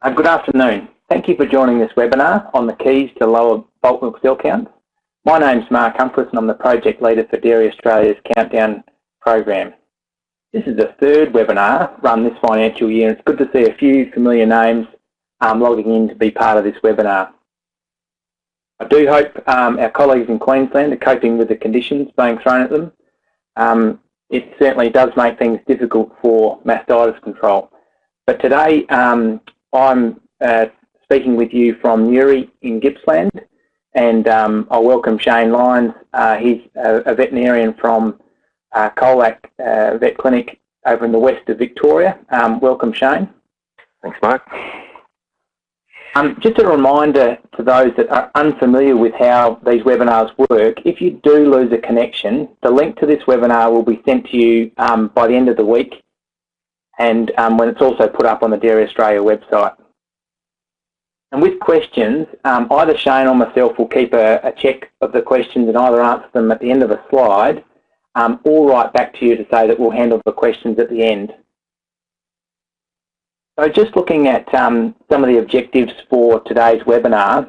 Good afternoon. Thank you for joining this webinar on the keys to lower bulk milk cell counts. My name's Mark Humphries and I'm the project leader for Dairy Australia's Countdown program. This is the third webinar run this financial year, and it's good to see a few familiar names logging in to be part of this webinar. I do hope our colleagues in Queensland are coping with the conditions being thrown at them. It certainly does make things difficult for mastitis control. But today I'm speaking with you from Newry in Gippsland, and I'll welcome Shane Lyons. He's a veterinarian from Colac Vet Clinic over in the west of Victoria. Welcome, Shane. Thanks, Mark. Just a reminder to those that are unfamiliar with how these webinars work, if you do lose a connection, the link to this webinar will be sent to you by the end of the week, and when it's also put up on the Dairy Australia website. And with questions, either Shane or myself will keep a check of the questions and either answer them at the end of a slide or write back to you to say that we'll handle the questions at the end. So just looking at some of the objectives for today's webinar,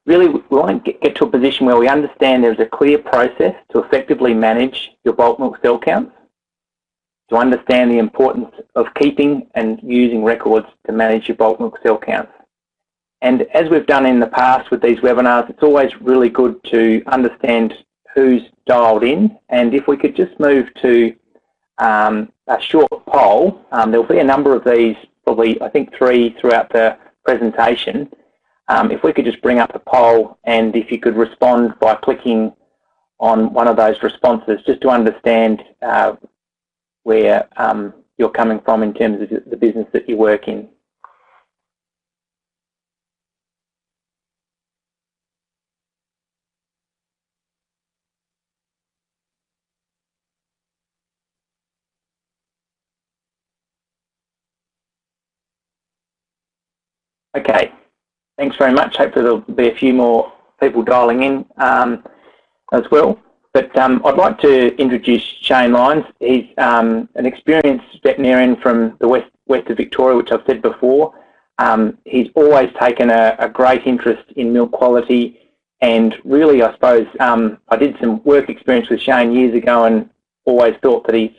really we want to get to a position where we understand there's a clear process to effectively manage your bulk milk cell counts, to understand the importance of keeping and using records to manage your bulk milk cell counts. And as we've done in the past with these webinars, it's always really good to understand who's dialed in. And if we could just move to a short poll, there'll be a number of these, probably I think 3 throughout the presentation. If we could just bring up the poll, and if you could respond by clicking on one of those responses, just to understand where you're coming from in terms of the business that you work in. Okay, thanks very much. Hopefully there'll be a few more people dialing in as well. But I'd like to introduce Shane Lyons. He's an experienced veterinarian from the west of Victoria, which I've said before. He's always taken a great interest in milk quality, and really, I suppose, I did some work experience with Shane years ago and always thought that he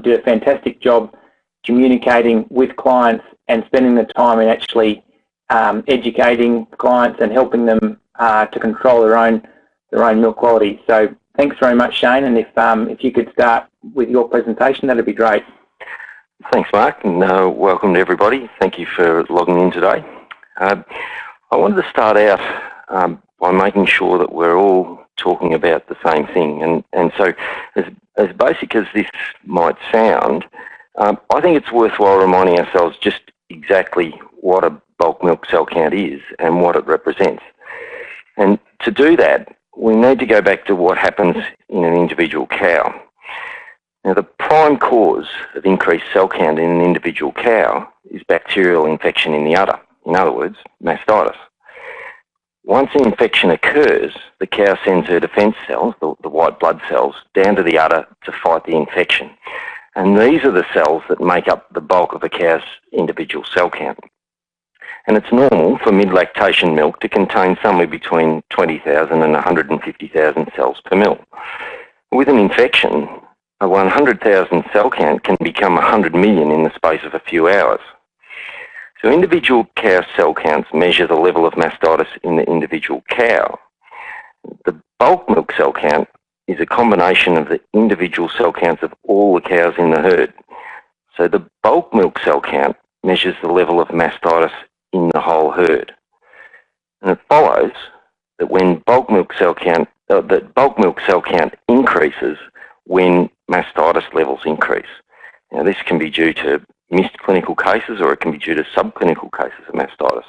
did a fantastic job communicating with clients and spending the time in actually educating clients and helping them to control their own milk quality. So thanks very much, Shane, and if you could start with your presentation, that'd be great. Thanks, Mark, and welcome to everybody. Thank you for logging in today. I wanted to start out by making sure that we're all talking about the same thing, and so as basic as this might sound, I think it's worthwhile reminding ourselves just exactly what a bulk milk cell count is and what it represents. And to do that, we need to go back to what happens in an individual cow. Now, the prime cause of increased cell count in an individual cow is bacterial infection in the udder, in other words, mastitis. Once an infection occurs, the cow sends her defence cells, the white blood cells, down to the udder to fight the infection. And these are the cells that make up the bulk of a cow's individual cell count. And it's normal for mid-lactation milk to contain somewhere between 20,000 and 150,000 cells per mil. With an infection, a 100,000 cell count can become 100 million in the space of a few hours. So individual cow cell counts measure the level of mastitis in the individual cow. The bulk milk cell count is a combination of the individual cell counts of all the cows in the herd. So the bulk milk cell count measures the level of mastitis in the whole herd. And it follows that when bulk milk cell count increases when mastitis levels increase. Now, this can be due to missed clinical cases, or it can be due to subclinical cases of mastitis.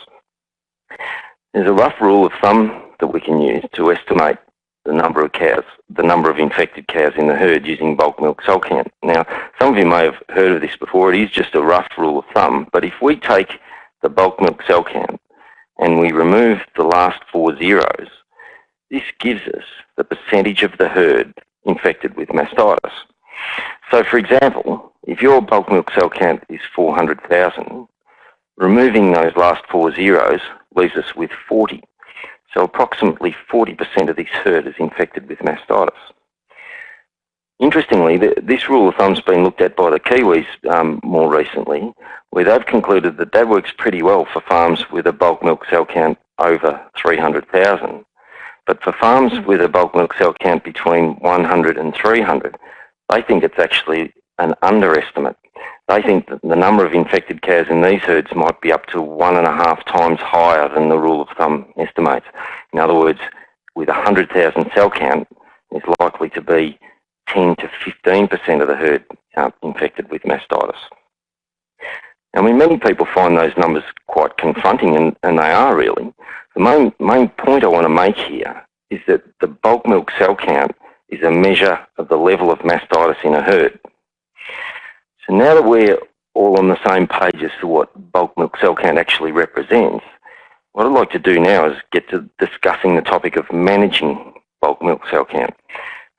There's a rough rule of thumb that we can use to estimate the number of infected cows in the herd using bulk milk cell count. Now, some of you may have heard of this before. It is just a rough rule of thumb, but if we take the bulk milk cell count and we remove the last 4 zeros, this gives us the percentage of the herd infected with mastitis. So, for example, if your bulk milk cell count is 400,000, Removing those last 4 zeros leaves us with 40. So approximately 40% of this herd is infected with mastitis. Interestingly, this rule of thumb's been looked at by the Kiwis more recently, where they've concluded that that works pretty well for farms with a bulk milk cell count over 300,000. But for farms with a bulk milk cell count between 100 and 300, they think it's actually an underestimate. They think that the number of infected cows in these herds might be up to 1.5 times higher than the rule of thumb estimates. In other words, with 100,000 cell count, it's likely to be 10 to 15% of the herd infected with mastitis. I mean, many people find those numbers quite confronting, and they are really. The main point I want to make here is that the bulk milk cell count is a measure of the level of mastitis in a herd. So now that we're all on the same page as to what bulk milk cell count actually represents, what I'd like to do now is get to discussing the topic of managing bulk milk cell count.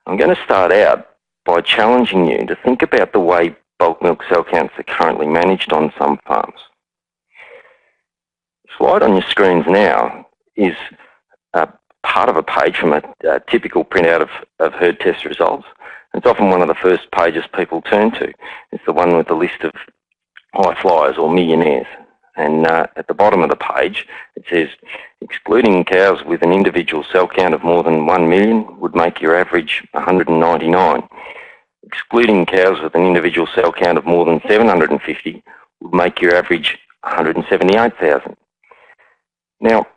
I'm going to start out by challenging you to think about the way bulk milk cell counts are currently managed on some farms. The slide on your screens now is part of a page from a typical printout of herd test results. It's often one of the first pages people turn to. It's the one with the list of high flyers or millionaires. And at the bottom of the page, it says, excluding cows with an individual cell count of more than 1 million would make your average 199. Excluding cows with an individual cell count of more than 750 would make your average 178,000. Now,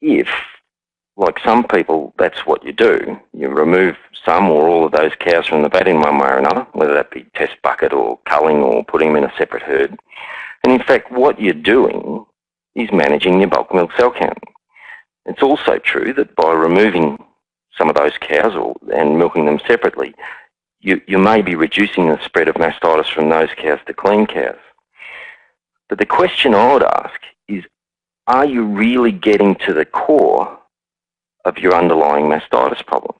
if, like some people, that's what you do, you remove some or all of those cows from the vat in one way or another, whether that be test bucket or culling or putting them in a separate herd. And in fact, what you're doing is managing your bulk milk cell count. It's also true that by removing some of those cows and milking them separately, you may be reducing the spread of mastitis from those cows to clean cows. But the question I would ask is, are you really getting to the core of your underlying mastitis problem?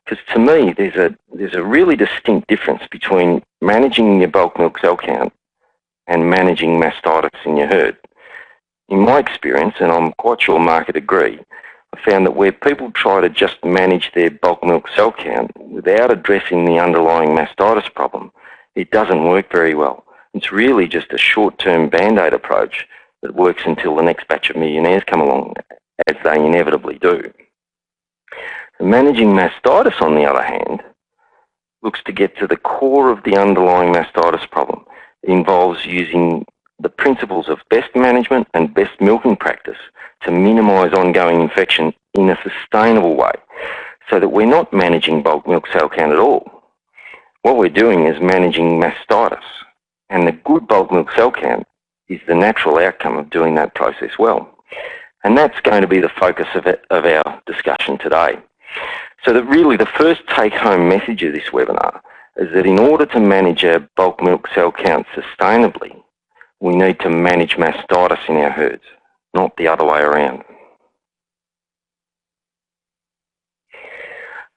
Because to me, there's a really distinct difference between managing your bulk milk cell count and managing mastitis in your herd. In my experience, and I'm quite sure Mark would agree, I found that where people try to just manage their bulk milk cell count without addressing the underlying mastitis problem, it doesn't work very well. It's really just a short-term band-aid approach that works until the next batch of millionaires come along, as they inevitably do. Managing mastitis, on the other hand, looks to get to the core of the underlying mastitis problem. It involves using the principles of best management and best milking practice to minimise ongoing infection in a sustainable way, so that we're not managing bulk milk cell count at all. What we're doing is managing mastitis, and the good bulk milk cell count is the natural outcome of doing that process well. And that's going to be the focus of our discussion today. So that really the first take-home message of this webinar is that in order to manage our bulk milk cell count sustainably, we need to manage mastitis in our herds, not the other way around.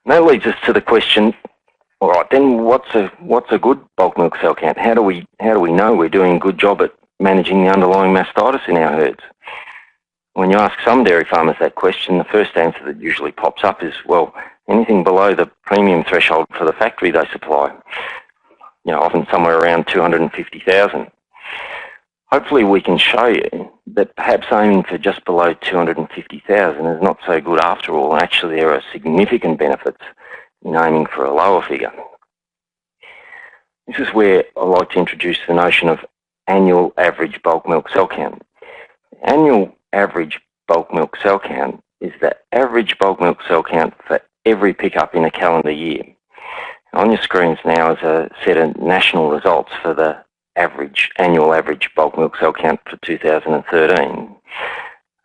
And that leads us to the question, all right, then what's a good bulk milk cell count? How do we know we're doing a good job at managing the underlying mastitis in our herds? When you ask some dairy farmers that question, the first answer that usually pops up is, well, anything below the premium threshold for the factory they supply, often somewhere around 250,000. Hopefully we can show you that perhaps aiming for just below 250,000 is not so good after all, and actually there are significant benefits in aiming for a lower figure. This is where I like to introduce the notion of annual average bulk milk cell count. Annual average bulk milk cell count is the average bulk milk cell count for every pickup in a calendar year. On your screens now is a set of national results for the annual average bulk milk cell count for 2013.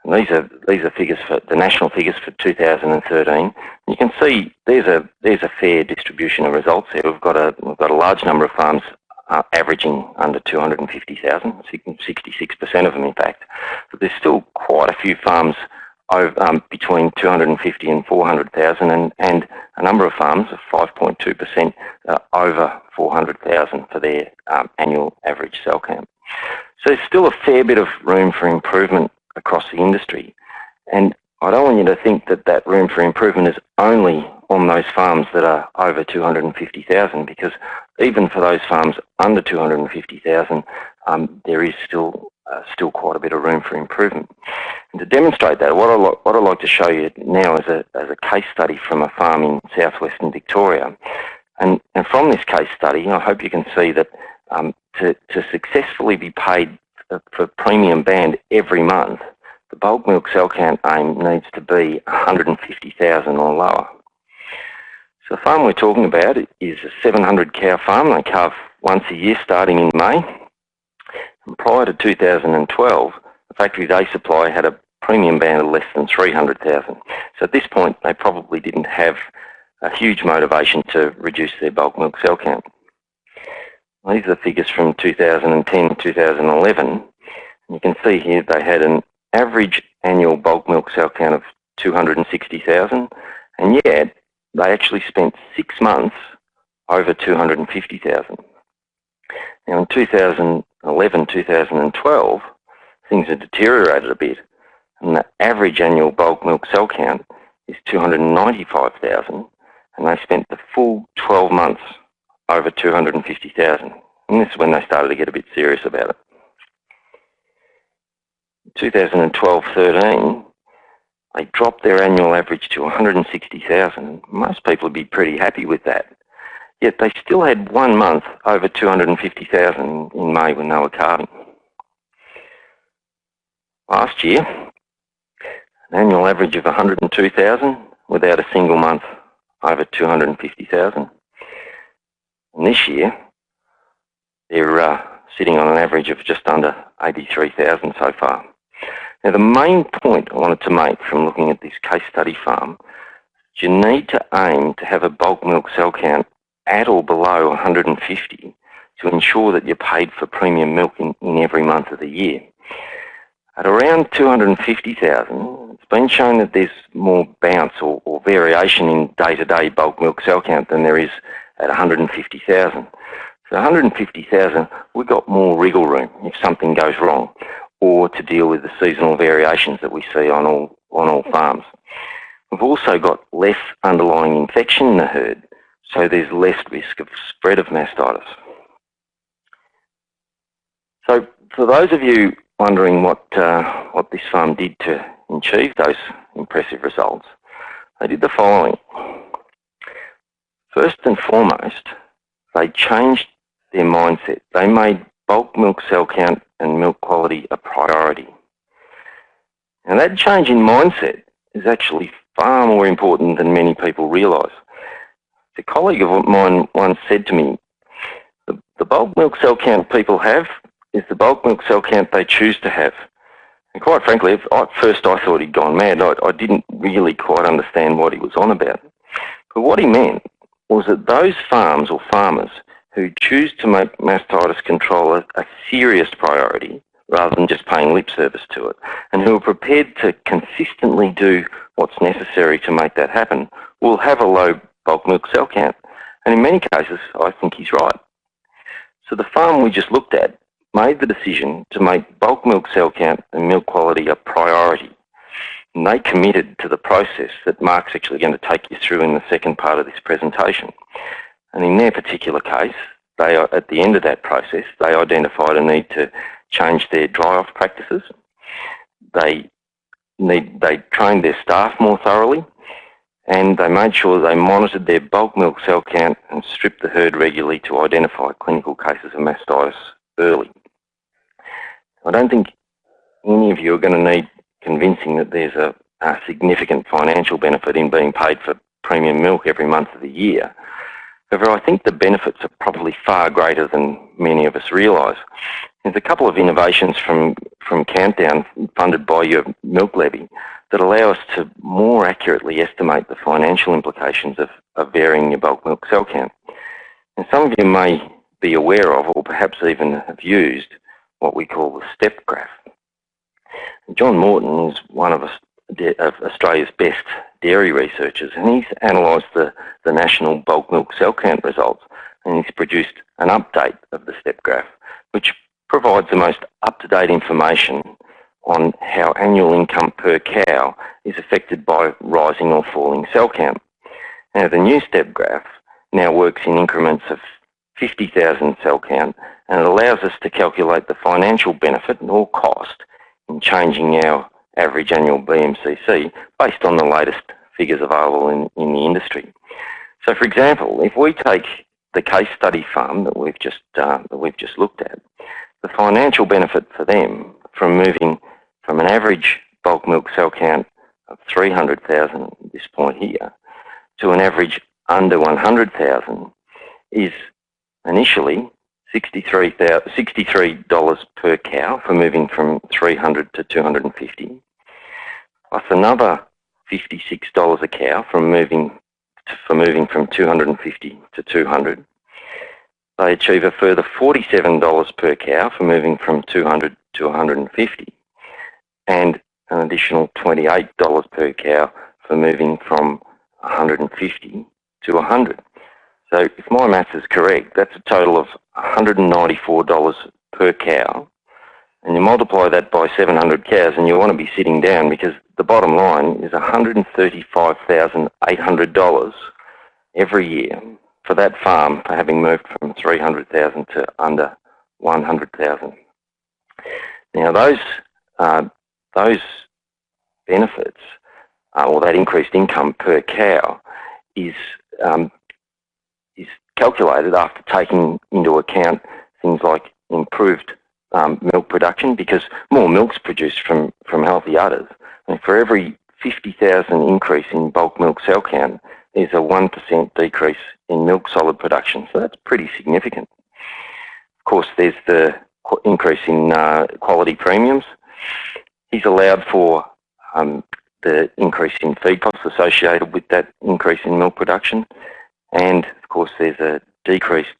And these are figures for the national figures for 2013. You can see there's a fair distribution of results there. We've got a large number of farms averaging under 250,000, 66% of them in fact. But there's still quite a few farms between 250 and 400,000, and a number of farms, 5.2%, over 400,000 for their annual average cell count. So there's still a fair bit of room for improvement across the industry. And I don't want you to think that that room for improvement is only on those farms that are over 250,000, because even for those farms under 250,000, there is still quite a bit of room for improvement. And to demonstrate that, what I'd like to show you now is a case study from a farm in southwestern Victoria. And from this case study, I hope you can see that to successfully be paid for premium band every month, the bulk milk cell count aim needs to be 150,000 or lower. So the farm we're talking about is a 700 cow farm. They calve once a year starting in May. And prior to 2012, the factory they supply had a premium band of less than 300,000. So at this point, they probably didn't have a huge motivation to reduce their bulk milk cell count. These are the figures from 2010 to 2011. You can see here they had an average annual bulk milk cell count of 260,000, and yet they actually spent 6 months over 250,000. Now in 2011, 2012, things had deteriorated a bit, and the average annual bulk milk cell count is 295,000, and they spent the full 12 months over 250,000. And this is when they started to get a bit serious about it. 2012-13, they dropped their annual average to 160,000. Most people would be pretty happy with that. Yet they still had 1 month over 250,000 in May when they were calving. Last year, an annual average of 102,000 without a single month over 250,000. And this year, they're sitting on an average of just under 83,000 so far. Now, the main point I wanted to make from looking at this case study farm is you need to aim to have a bulk milk cell count at or below 150 to ensure that you're paid for premium milk in every month of the year. At around 250,000, it's been shown that there's more bounce or variation in day-to-day bulk milk cell count than there is at 150,000. So 150,000, we've got more wriggle room if something goes wrong, or to deal with the seasonal variations that we see on all farms. We've also got less underlying infection in the herd, so there's less risk of spread of mastitis. So for those of you wondering what this farm did to achieve those impressive results, they did the following. First and foremost, they changed their mindset. They made bulk milk cell count and milk quality a priority. And that change in mindset is actually far more important than many people realise. A colleague of mine once said to me, the bulk milk cell count people have is the bulk milk cell count they choose to have. And quite frankly, at first I thought he'd gone mad. I didn't really quite understand what he was on about. But what he meant was that those farms or farmers who choose to make mastitis control a serious priority rather than just paying lip service to it, and who are prepared to consistently do what's necessary to make that happen, will have a low bulk milk cell count. And in many cases, I think he's right. So the farm we just looked at made the decision to make bulk milk cell count and milk quality a priority. And they committed to the process that Mark's actually going to take you through in the second part of this presentation. And in their particular case, at the end of that process, they identified a need to change their dry-off practices. They trained their staff more thoroughly, and they made sure they monitored their bulk milk cell count and stripped the herd regularly to identify clinical cases of mastitis early. I don't think any of you are going to need convincing that there's a significant financial benefit in being paid for premium milk every month of the year. However, I think the benefits are probably far greater than many of us realise. There's a couple of innovations from Countdown, funded by your milk levy, that allow us to more accurately estimate the financial implications of varying your bulk milk cell count. And some of you may be aware of, or perhaps even have used, what we call the step graph. John Morton is one of Australia's best dairy researchers, and he's analysed the national bulk milk cell count results, and he's produced an update of the step graph, which provides the most up-to-date information on how annual income per cow is affected by rising or falling cell count. Now, the new step graph now works in increments of 50,000 cell count, and it allows us to calculate the financial benefit or cost in changing our average annual BMCC based on the latest figures available in the industry. So, for example, if we take the case study farm that we've just looked at, the financial benefit for them from moving from an average bulk milk cell count of 300,000 at this point here to an average under 100,000 is initially $63 per cow for moving from 300 to 250, plus another $56 a cow from moving from 250 to 200. They achieve a further $47 per cow for moving from 200 to 150, and an additional $28 per cow for moving from 150 to 100. So if my maths is correct, that's a total of $194 per cow, and you multiply that by 700 cows and you want to be sitting down, because the bottom line is $135,800 every year for that farm for having moved from 300,000 to under 100,000. Now those benefits, or that increased income per cow, is calculated after taking into account things like improved milk production, because more milk's produced from healthy udders. And for every 50,000 increase in bulk milk cell count, there's a 1% decrease in milk solid production. So that's pretty significant. Of course, there's the increase in quality premiums. He's allowed for the increase in feed costs associated with that increase in milk production. And of course, there's a decreased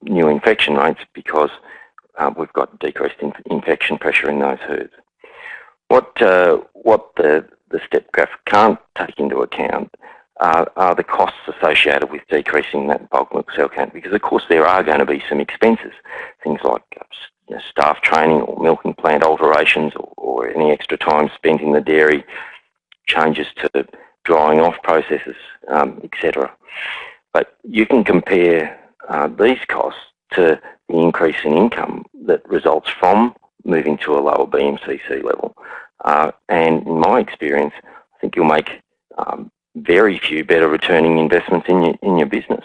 new infection rates because we've got decreased infection pressure in those herds. What the step graph can't take into account are the costs associated with decreasing that bulk milk cell count, because of course there are going to be some expenses, things like staff training or milking plant alterations, or any extra time spent in the dairy, changes to drying off processes, etc. But you can compare these costs to the increase in income that results from moving to a lower BMCC level. And in my experience, I think you'll make very few better returning investments in your business.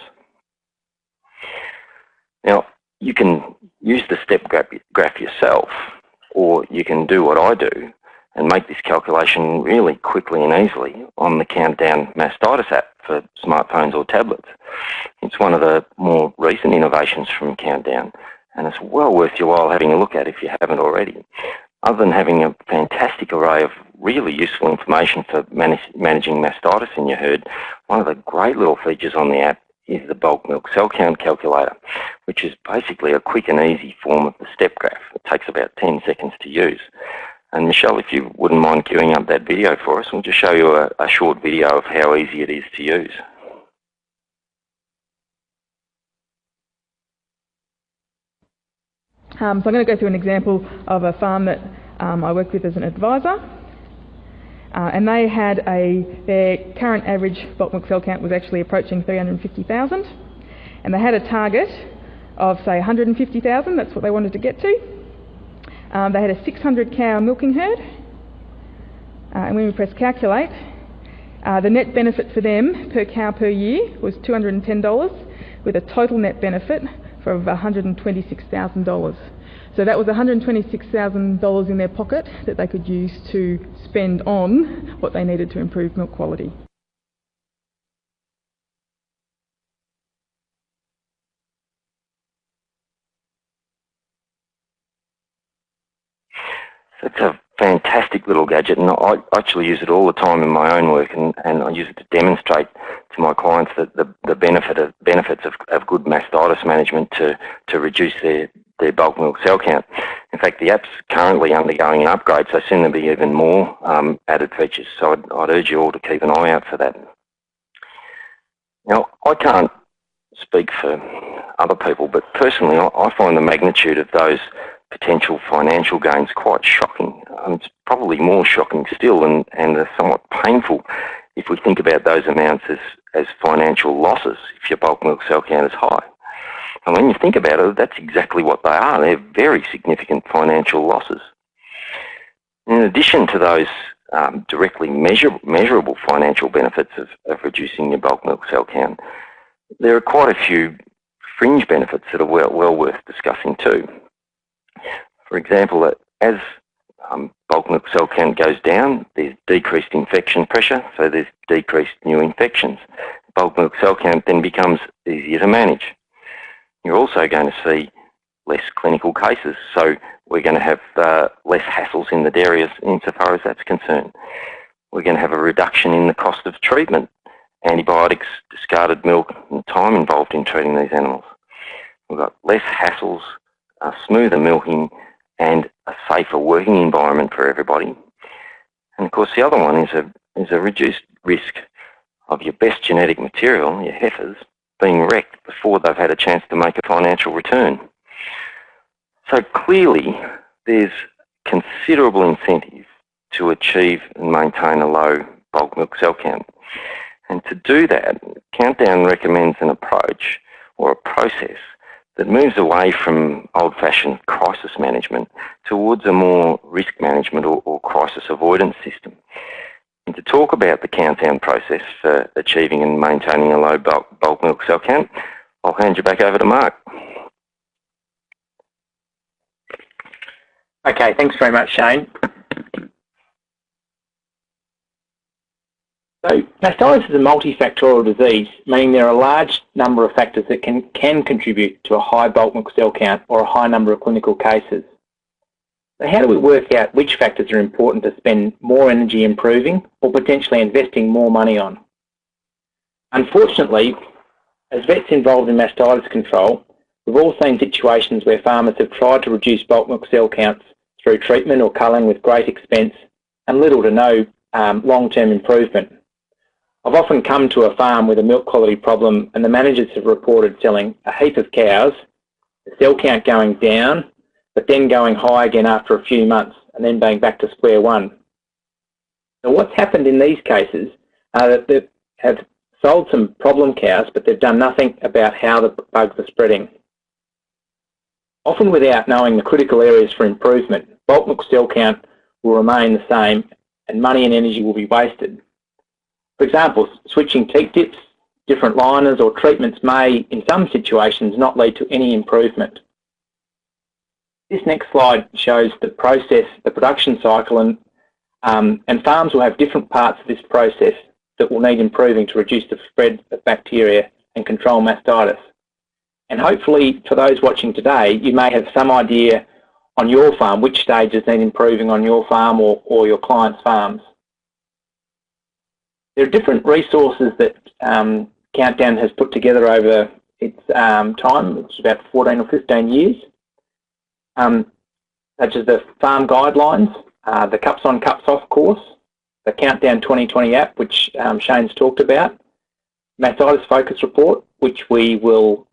Now, you can use the step graph yourself, or you can do what I do and make this calculation really quickly and easily on the Countdown Mastitis app for smartphones or tablets. It's one of the more recent innovations from Countdown, and it's well worth your while having a look at if you haven't already. Other than having a fantastic array of really useful information for managing mastitis in your herd, one of the great little features on the app is the bulk milk cell count calculator, which is basically a quick and easy form of the step graph. It takes about 10 seconds to use. And Michelle, if you wouldn't mind queuing up that video for us, we'll just show you a short video of how easy it is to use. So I'm going to go through an example of a farm that I worked with as an advisor. And they had their current average bulk milk cell count was actually approaching 350,000. And they had a target of, say, 150,000. That's what they wanted to get to. They had a 600 cow milking herd. And when we press calculate, the net benefit for them per cow per year was $210, with a total net benefit for $126,000. So that was $126,000 in their pocket that they could use to spend on what they needed to improve milk quality. It's a fantastic little gadget, and I actually use it all the time in my own work, and I use it to demonstrate to my clients that the benefits of good mastitis management to reduce their bulk milk cell count. In fact, the app's currently undergoing an upgrade, so soon there'll be even more added features. So I'd urge you all to keep an eye out for that. Now, I can't speak for other people, but personally, I find the magnitude of those potential financial gains quite shocking. It's probably more shocking still and somewhat painful if we think about those amounts as financial losses if your bulk milk cell count is high. And when you think about it, that's exactly what they are. They're very significant financial losses. In addition to those directly measurable financial benefits of reducing your bulk milk cell count, there are quite a few fringe benefits that are well worth discussing too. For example, as bulk milk cell count goes down, there's decreased infection pressure, so there's decreased new infections. Bulk milk cell count then becomes easier to manage. You're also going to see less clinical cases, so we're going to have less hassles in the dairy insofar as that's concerned. We're going to have a reduction in the cost of treatment, antibiotics, discarded milk, and time involved in treating these animals. We've got less hassles, smoother milking, and a safer working environment for everybody. And of course the other one is a reduced risk of your best genetic material, your heifers, being wrecked before they've had a chance to make a financial return. So clearly there's considerable incentive to achieve and maintain a low bulk milk cell count. And to do that, Countdown recommends an approach or a process that moves away from old-fashioned crisis management towards a more risk management or crisis avoidance system. And to talk about the Countdown process for achieving and maintaining a low bulk milk cell count, I'll hand you back over to Mark. Okay, thanks very much, Shane. So, mastitis is a multifactorial disease, meaning there are a large number of factors that can contribute to a high bulk milk cell count or a high number of clinical cases. So how do we work out which factors are important to spend more energy improving or potentially investing more money on? Unfortunately, as vets involved in mastitis control, we've all seen situations where farmers have tried to reduce bulk milk cell counts through treatment or culling with great expense and little to no long-term improvement. I've often come to a farm with a milk quality problem and the managers have reported selling a heap of cows, the cell count going down, but then going high again after a few months and then being back to square one. So what's happened in these cases are that they have sold some problem cows, but they've done nothing about how the bugs are spreading. Often without knowing the critical areas for improvement, bulk milk cell count will remain the same and money and energy will be wasted. For example, switching teat tips, different liners or treatments may, in some situations, not lead to any improvement. This next slide shows the process, the production cycle, and farms will have different parts of this process that will need improving to reduce the spread of bacteria and control mastitis. And hopefully, for those watching today, you may have some idea on your farm which stages need improving on your farm or your clients' farms. There are different resources that Countdown has put together over its time, which is about 14 or 15 years, such as the Farm Guidelines, the Cups On, Cups Off course, the Countdown 2020 app, which Shane's talked about, Mastitis Focus Report, which we will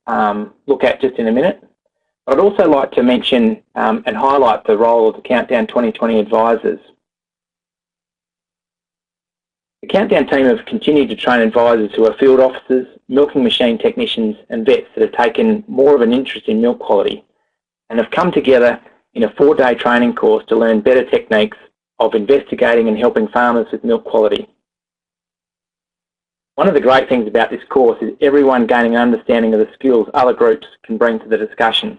look at just in a minute. I'd also like to mention and highlight the role of the Countdown 2020 advisors. The Countdown team have continued to train advisors who are field officers, milking machine technicians and vets that have taken more of an interest in milk quality and have come together in a 4-day training course to learn better techniques of investigating and helping farmers with milk quality. One of the great things about this course is everyone gaining an understanding of the skills other groups can bring to the discussion.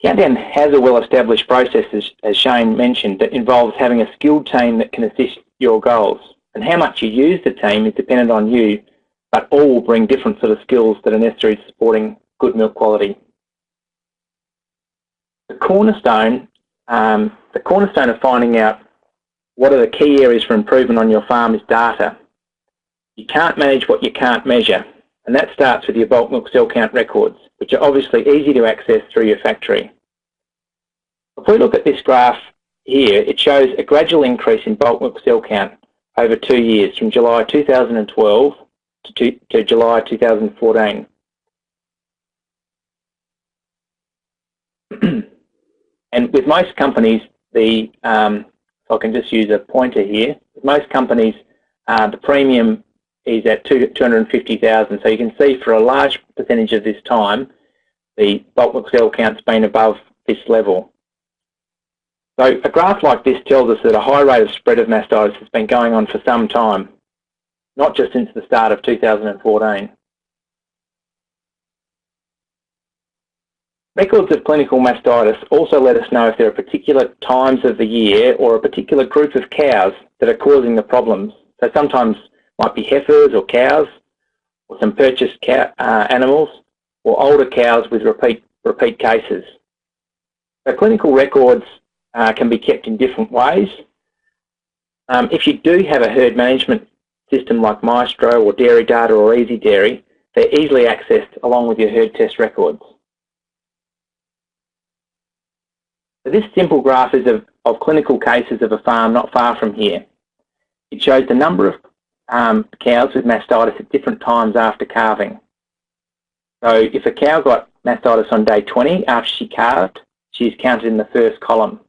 Countdown has a well-established process, as Shane mentioned, that involves having a skilled team that can assist your goals. And how much you use the team is dependent on you, but all bring different sort of skills that are necessary to supporting good milk quality. The cornerstone of finding out what are the key areas for improvement on your farm is data. You can't manage what you can't measure, and that starts with your bulk milk cell count records, which are obviously easy to access through your factory. If we look at this graph here, it shows a gradual increase in bulk milk cell count over 2 years, from July 2012 to July 2014. And with most companies, if I can just use a pointer here, with most companies, the premium is at 250,000. So you can see for a large percentage of this time, the bulk milk cell count's been above this level. So a graph like this tells us that a high rate of spread of mastitis has been going on for some time, not just since the start of 2014. Records of clinical mastitis also let us know if there are particular times of the year or a particular group of cows that are causing the problems. So sometimes it might be heifers or cows, or some purchased animals, or older cows with repeat cases. So clinical records can be kept in different ways. If you do have a herd management system like Maestro or Dairy Data or Easy Dairy, they're easily accessed along with your herd test records. So this simple graph is of clinical cases of a farm not far from here. It shows the number of cows with mastitis at different times after calving. So if a cow got mastitis on day 20 after she calved, she's counted in the first column.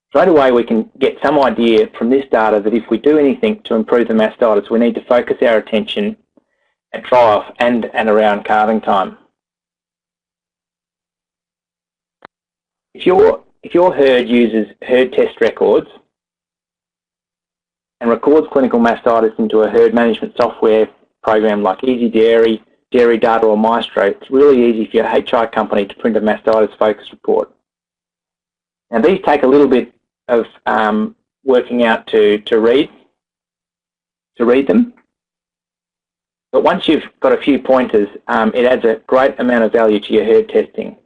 Straight away we can get some idea from this data that if we do anything to improve the mastitis, we need to focus our attention at dry-off and around calving time. If your herd uses herd test records and records clinical mastitis into a herd management software program like Easy Dairy, Dairy Data or Maestro, it's really easy for your HI company to print a mastitis focus report. Now these take a little bit of working out to read them, but once you've got a few pointers, it adds a great amount of value to your herd testing.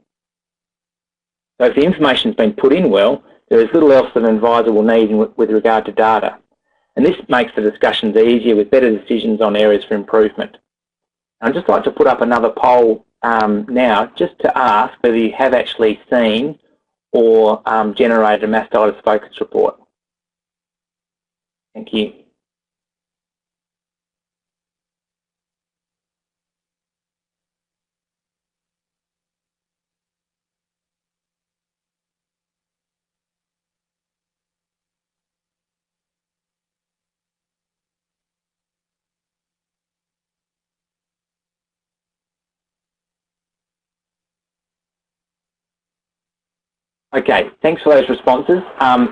So if the information's been put in well, there is little else that an advisor will need with regard to data. And this makes the discussions easier with better decisions on areas for improvement. I'd just like to put up another poll now just to ask whether you have actually seen or generated a mastitis focus report. Thank you. Okay, thanks for those responses.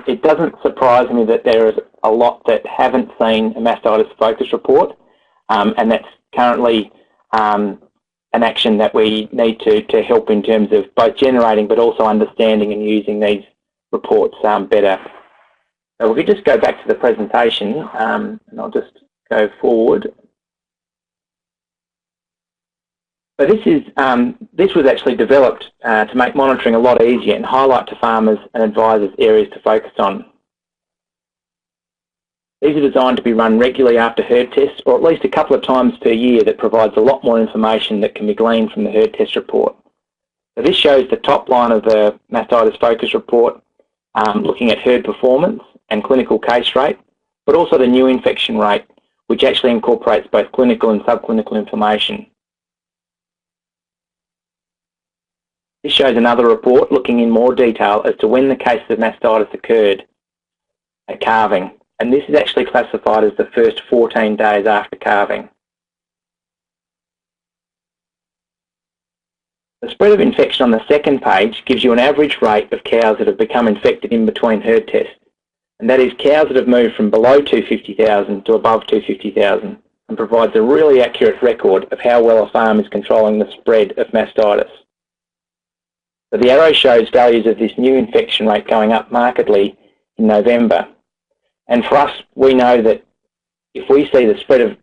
It doesn't surprise me that there is a lot that haven't seen a mastitis focus report, and that's currently an action that we need to help in terms of both generating but also understanding and using these reports better. So we could just go back to the presentation, and I'll just go forward. So this was actually developed to make monitoring a lot easier and highlight to farmers and advisors areas to focus on. These are designed to be run regularly after herd tests, or at least a couple of times per year, that provides a lot more information that can be gleaned from the herd test report. So this shows the top line of the mastitis focus report, looking at herd performance and clinical case rate, but also the new infection rate, which actually incorporates both clinical and subclinical information. This shows another report looking in more detail as to when the cases of mastitis occurred at calving, and this is actually classified as the first 14 days after calving. The spread of infection on the second page gives you an average rate of cows that have become infected in between herd tests, and that is cows that have moved from below 250,000 to above 250,000, and provides a really accurate record of how well a farm is controlling the spread of mastitis. So the arrow shows values of this new infection rate going up markedly in November. And for us, we know that if we see the spread of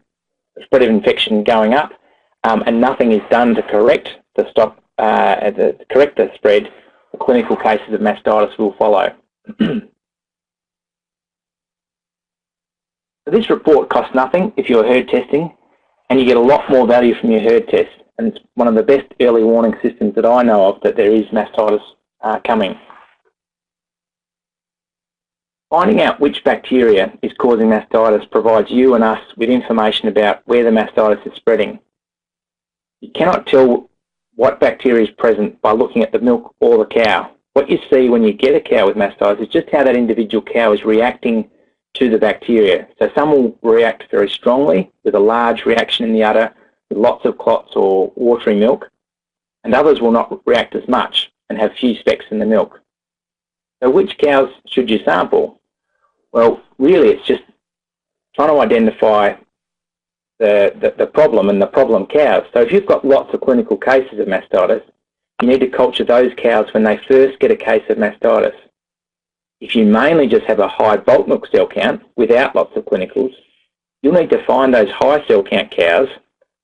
infection going up and nothing is done to correct the spread, the clinical cases of mastitis will follow. So this report costs nothing if you're herd testing, and you get a lot more value from your herd test. And it's one of the best early warning systems that I know of that there is mastitis coming. Finding out which bacteria is causing mastitis provides you and us with information about where the mastitis is spreading. You cannot tell what bacteria is present by looking at the milk or the cow. What you see when you get a cow with mastitis is just how that individual cow is reacting to the bacteria. So some will react very strongly with a large reaction in the udder, with lots of clots or watery milk, and others will not react as much and have few specks in the milk. So which cows should you sample? Well, really it's just trying to identify the problem and the problem cows. So if you've got lots of clinical cases of mastitis, you need to culture those cows when they first get a case of mastitis. If you mainly just have a high bulk milk cell count without lots of clinicals, you'll need to find those high cell count cows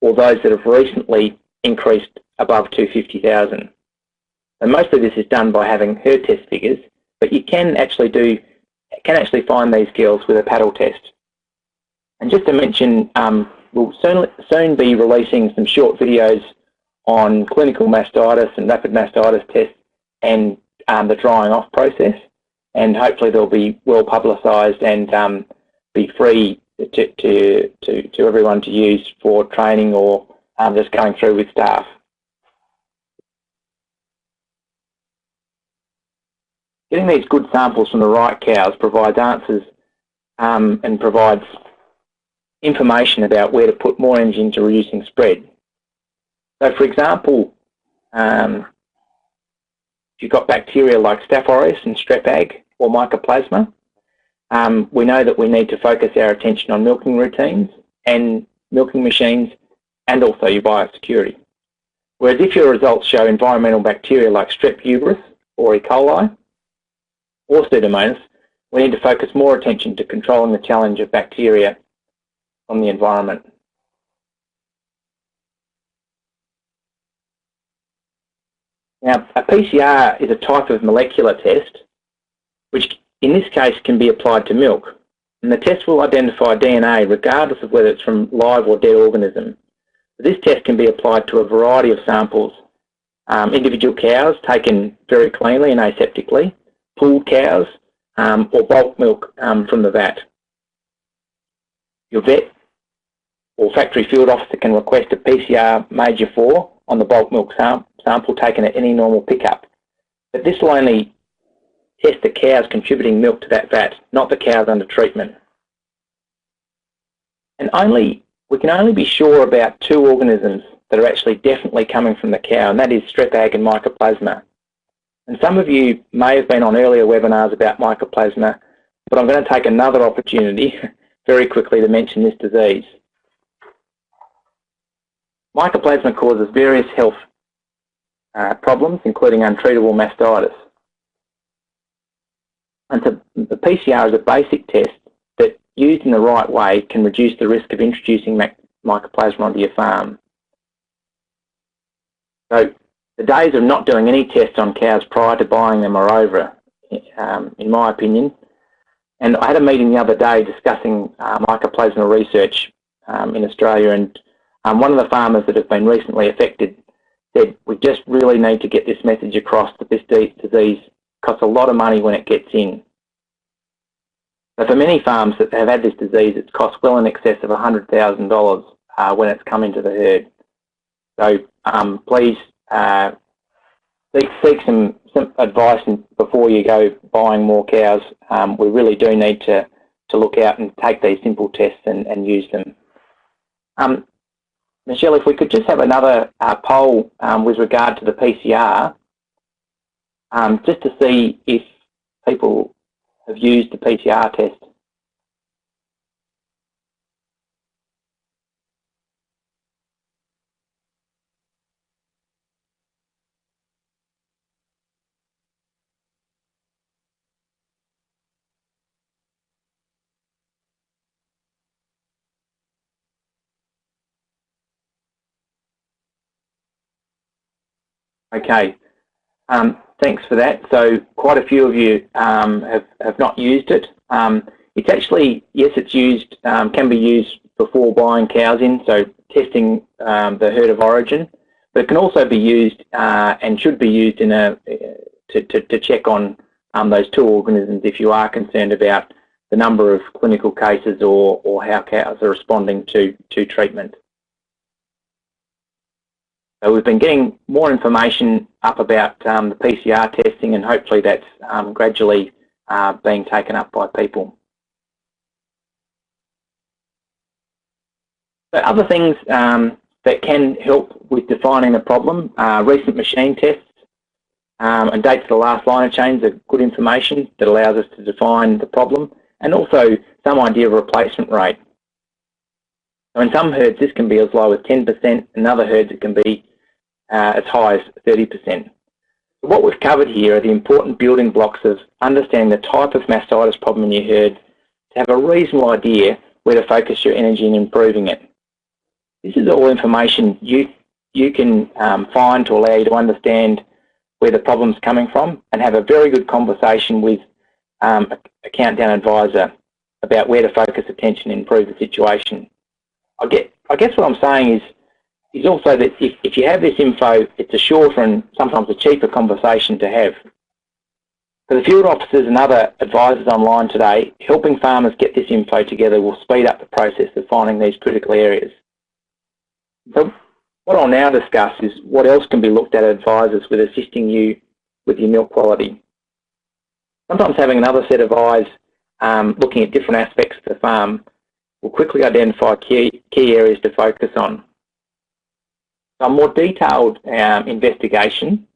or those that have recently increased above 250,000. And mostly this is done by having herd test figures, but you can actually find these girls with a paddle test. And just to mention, we'll soon be releasing some short videos on clinical mastitis and rapid mastitis tests and the drying off process, and hopefully they'll be well publicised and be free to everyone to use for training or just going through with staff. Getting these good samples from the right cows provides answers and provides information about where to put more energy into reducing spread. So for example, if you've got bacteria like Staph aureus and Strep Ag or Mycoplasma, we know that we need to focus our attention on milking routines and milking machines and also your biosecurity. Whereas if your results show environmental bacteria like Strep uterus or E. coli or Pseudomonas, we need to focus more attention to controlling the challenge of bacteria from the environment. Now, a PCR is a type of molecular test, which in this case can be applied to milk. And the test will identify DNA regardless of whether it's from live or dead organism. This test can be applied to a variety of samples. Individual cows taken very cleanly and aseptically, pooled cows, or bulk milk from the vat. Your vet or factory field officer can request a PCR major 4 on the bulk milk sample taken at any normal pickup. But this will only test the cows contributing milk to that vat, not the cows under treatment. And we can only be sure about 2 organisms that are actually definitely coming from the cow, and that is Strep Ag and Mycoplasma. And some of you may have been on earlier webinars about Mycoplasma, but I'm going to take another opportunity very quickly to mention this disease. Mycoplasma causes various health problems, including untreatable mastitis. And so the PCR is a basic test that, used in the right way, can reduce the risk of introducing Mycoplasma onto your farm. So the days of not doing any tests on cows prior to buying them are over, in my opinion. And I had a meeting the other day discussing Mycoplasma research in Australia, and one of the farmers that have been recently affected said, we just really need to get this message across that this disease costs a lot of money when it gets in. So for many farms that have had this disease, it's cost well in excess of $100,000 when it's come into the herd. So please seek some advice before you go buying more cows. We really do need to look out and take these simple tests and use them. Michelle, if we could just have another poll with regard to the PCR, just to see if people have used the PCR test. Okay, thanks for that. So quite a few of you have not used it. It's actually, yes, it's used, can be used before buying cows in, so testing the herd of origin, but it can also be used and should be used in to check on those 2 organisms if you are concerned about the number of clinical cases or, how cows are responding to treatment. So we've been getting more information up about the PCR testing, and hopefully that's gradually being taken up by people. So other things that can help with defining the problem, recent machine tests and dates of the last liner change are good information that allows us to define the problem, and also some idea of replacement rate. So in some herds this can be as low as 10%, in other herds it can be as high as 30%. What we've covered here are the important building blocks of understanding the type of mastitis problem in your herd to have a reasonable idea where to focus your energy in improving it. This is all information you can find to allow you to understand where the problem's coming from and have a very good conversation with a countdown advisor about where to focus attention and improve the situation. I guess what I'm saying is also that if you have this info, it's a shorter and sometimes a cheaper conversation to have. For the field officers and other advisors online today, helping farmers get this info together will speed up the process of finding these critical areas. So what I'll now discuss is what else can be looked at advisors with assisting you with your milk quality. Sometimes having another set of eyes looking at different aspects of the farm will quickly identify key areas to focus on. A more detailed investigation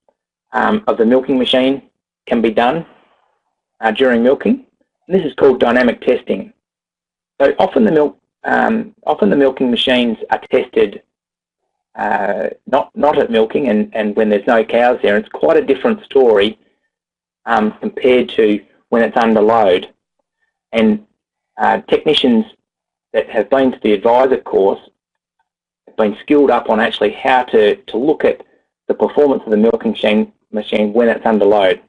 of the milking machine can be done during milking. And this is called dynamic testing. So often the milking machines are tested not at milking and when there's no cows there. It's quite a different story compared to when it's under load. And technicians that have been to the advisor course been skilled up on actually how to look at the performance of the milking machine when it's under load.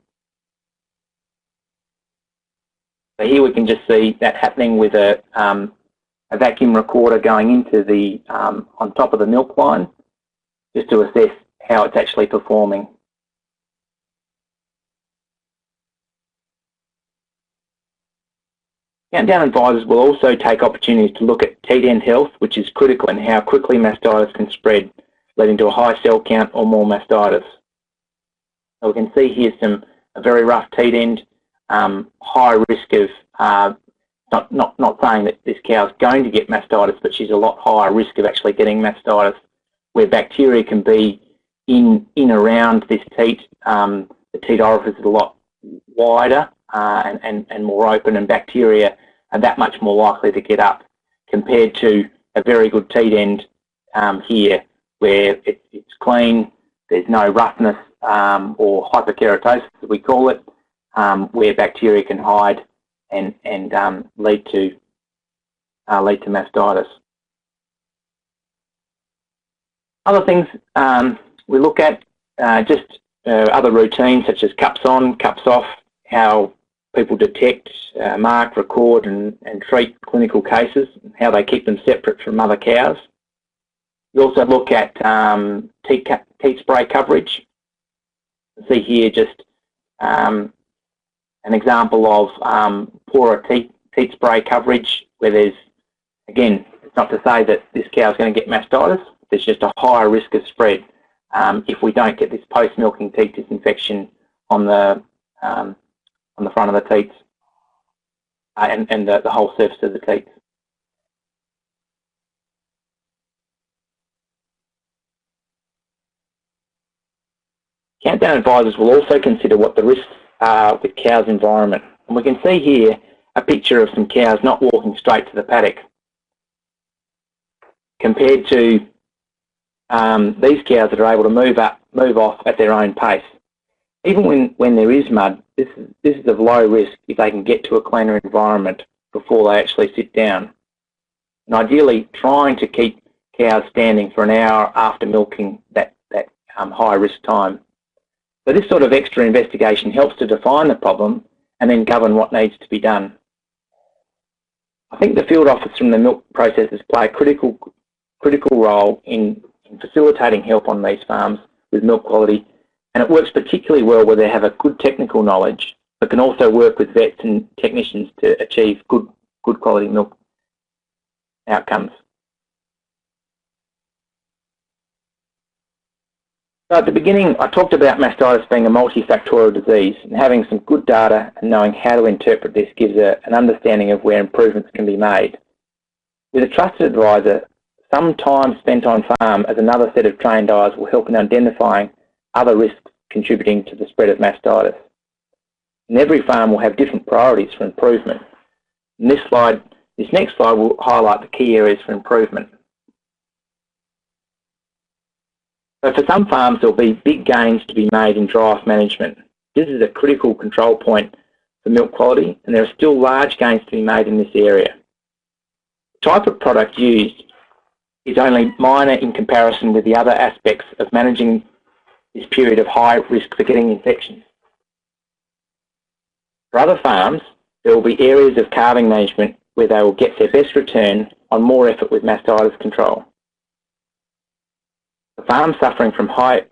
So here we can just see that happening with a vacuum recorder going into the on top of the milk line, just to assess how it's actually performing. Countdown advisors will also take opportunities to look at teat end health, which is critical in how quickly mastitis can spread, leading to a high cell count or more mastitis. So we can see here a very rough teat end, high risk of, not saying that this cow's going to get mastitis, but she's a lot higher risk of actually getting mastitis, where bacteria can be in around this teat. The teat orifice is a lot wider and more open, and bacteria are that much more likely to get up compared to a very good teat end here, where it's clean, there's no roughness or hyperkeratosis, as we call it, where bacteria can hide and lead to mastitis. Other things we look at, just other routines such as cups on, cups off, how people detect, mark, record and treat clinical cases, how they keep them separate from other cows. We also look at teat spray coverage. You see here just an example of poorer teat spray coverage, where there's, again, it's not to say that this cow is going to get mastitis, there's just a higher risk of spread if we don't get this post-milking teat disinfection on the front of the teats and the whole surface of the teats. Countdown advisors will also consider what the risks are with cows' environment. And we can see here a picture of some cows not walking straight to the paddock, compared to these cows that are able to move off at their own pace. Even when there is mud, this is of low risk if they can get to a cleaner environment before they actually sit down. And ideally, trying to keep cows standing for an hour after milking that high risk time. So this sort of extra investigation helps to define the problem and then govern what needs to be done. I think the field office from the milk processors play a critical role in facilitating help on these farms with milk quality, and it works particularly well where they have a good technical knowledge, but can also work with vets and technicians to achieve good quality milk outcomes. So at the beginning, I talked about mastitis being a multifactorial disease, and having some good data and knowing how to interpret this gives an understanding of where improvements can be made. With a trusted advisor, some time spent on farm as another set of trained eyes will help in identifying other risks contributing to the spread of mastitis. And every farm will have different priorities for improvement. And this next slide will highlight the key areas for improvement. So for some farms, there will be big gains to be made in dry-off management. This is a critical control point for milk quality, and there are still large gains to be made in this area. The type of product used is only minor in comparison with the other aspects of managing this period of high risk for getting infections. For other farms, there will be areas of calving management where they will get their best return on more effort with mastitis control. For farms suffering from high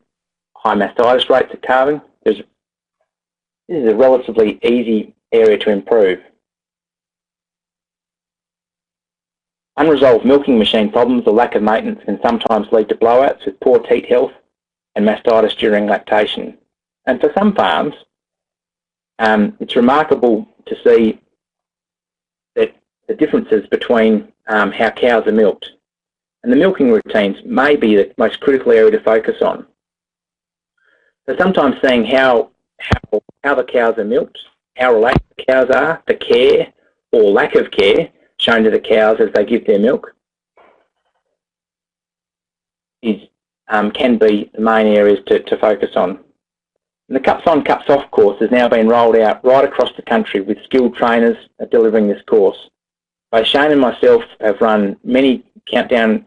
mastitis rates at calving, this is a relatively easy area to improve. Unresolved milking machine problems or lack of maintenance can sometimes lead to blowouts with poor teat health and mastitis during lactation. And for some farms, it's remarkable to see that the differences between how cows are milked. And the milking routines may be the most critical area to focus on. So sometimes seeing how the cows are milked, how relaxed the cows are, the care or lack of care shown to the cows as they give their milk can be the main areas to focus on. And the Cups On, Cups Off course has now been rolled out right across the country with skilled trainers delivering this course. Both Shane and myself have run many countdown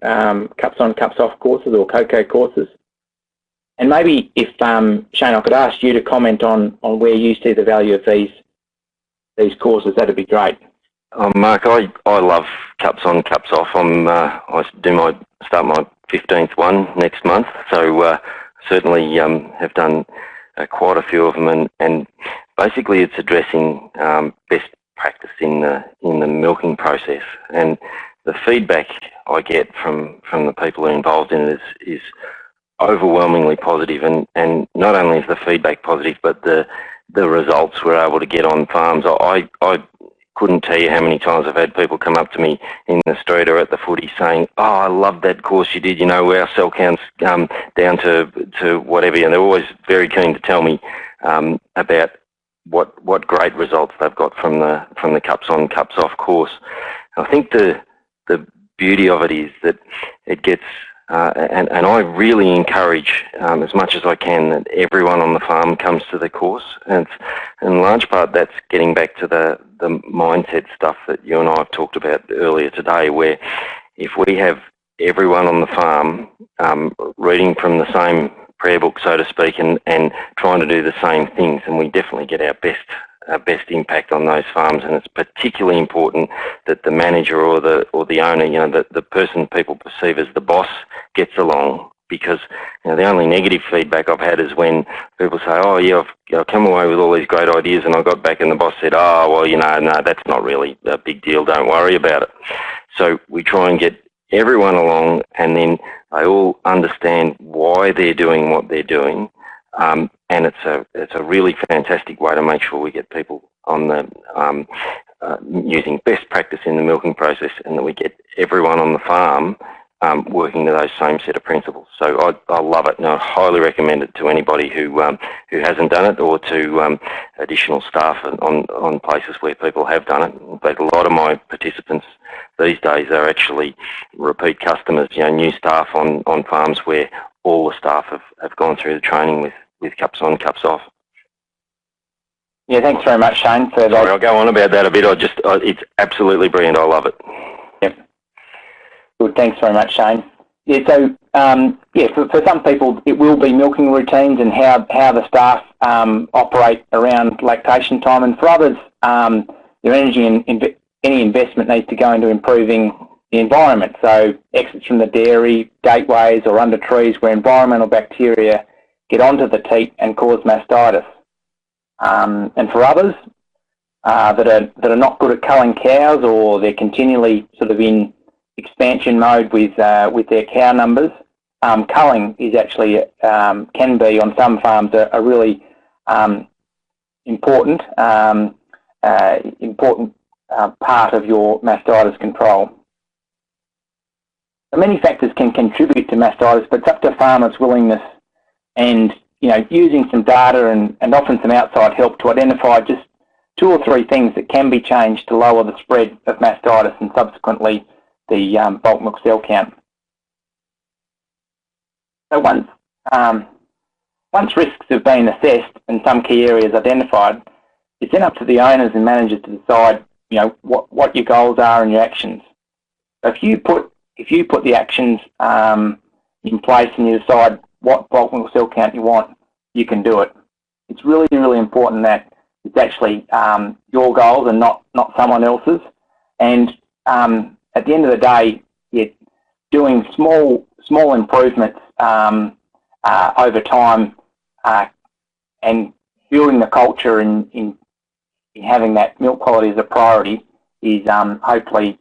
Cups On, Cups Off courses or COCO courses. And maybe if, Shane, I could ask you to comment on where you see the value of these courses, that'd be great. Mark, I love Cups On, Cups Off. I start my 15th one next month, so certainly have done quite a few of them, and basically it's addressing best practice in the milking process, and the feedback I get from the people who are involved in it is overwhelmingly positive, and not only is the feedback positive, but the results we're able to get on farms. I couldn't tell you how many times I've had people come up to me in the street or at the footy saying, "Oh, I love that course you did, our cell count's down to whatever," and they're always very keen to tell me about what great results they've got from the Cups On, Cups Off course. I think the beauty of it is that it gets, and I really encourage as much as I can that everyone on the farm comes to the course, and in large part that's getting back to the mindset stuff that you and I have talked about earlier today, where if we have everyone on the farm reading from the same prayer book, so to speak, and trying to do the same things, and we definitely get our best impact on those farms. And it's particularly important that the manager or the owner, the person people perceive as the boss, gets along, because the only negative feedback I've had is when people say, "Oh yeah, I've come away with all these great ideas," and I got back and the boss said, "Oh well, no, that's not really a big deal, don't worry about it." So we try and get everyone along, and then they all understand why they're doing what they're doing, and it's a really fantastic way to make sure we get people on the using best practice in the milking process, and that we get everyone on the farm working to those same set of principles. So I love it, and I highly recommend it to anybody who hasn't done it, or to additional staff on places where people have done it. In fact, a lot of my participants these days are actually repeat customers, new staff on farms where all the staff have gone through the training with Cups On, Cups Off. Yeah, thanks very much, Shane. Sorry, I'll go on about that a bit. It's absolutely brilliant. I love it. Yep. Good. Thanks very much, Shane. Yeah. So, for some people, it will be milking routines and how the staff operate around lactation time, and for others, their energy and any investment needs to go into improving the environment. So, exits from the dairy, gateways, or under trees where environmental bacteria get onto the teat and cause mastitis. And for others that are not good at culling cows, or they're continually sort of in expansion mode with their cow numbers, culling is actually can be on some farms a really important part of your mastitis control. So many factors can contribute to mastitis, but it's up to farmers' willingness and using some data and often some outside help to identify just 2 or 3 things that can be changed to lower the spread of mastitis and subsequently the bulk milk cell count. So once risks have been assessed and some key areas identified, it's then up to the owners and managers to decide, what your goals are and your actions. So if you put the actions in place and you decide what bulk milk cell count you want, you can do it. It's really, really important that it's actually your goals and not someone else's. And at the end of the day, you're doing small improvements over time and building the culture in having that milk quality as a priority is hopefully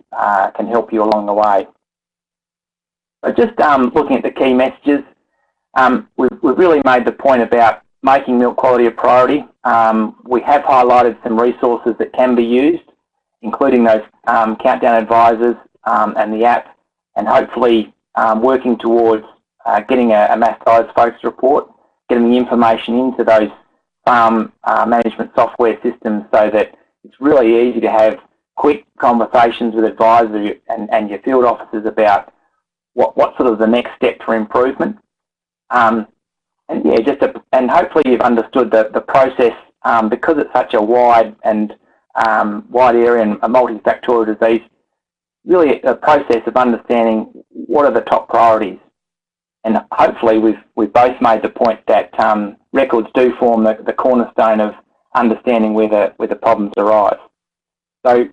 can help you along the way. So just looking at the key messages, we've really made the point about making milk quality a priority. We have highlighted some resources that can be used, including those countdown advisors and the app, and hopefully working towards getting a mastitis focus report, getting the information into those farm management software systems so that it's really easy to have quick conversations with advisors and your field officers about what sort of the next step for improvement. And hopefully you've understood the process because it's such a wide area and a multifactorial disease. Really, a process of understanding what are the top priorities, and hopefully we've both made the point that records do form the cornerstone of understanding where the problems arise. So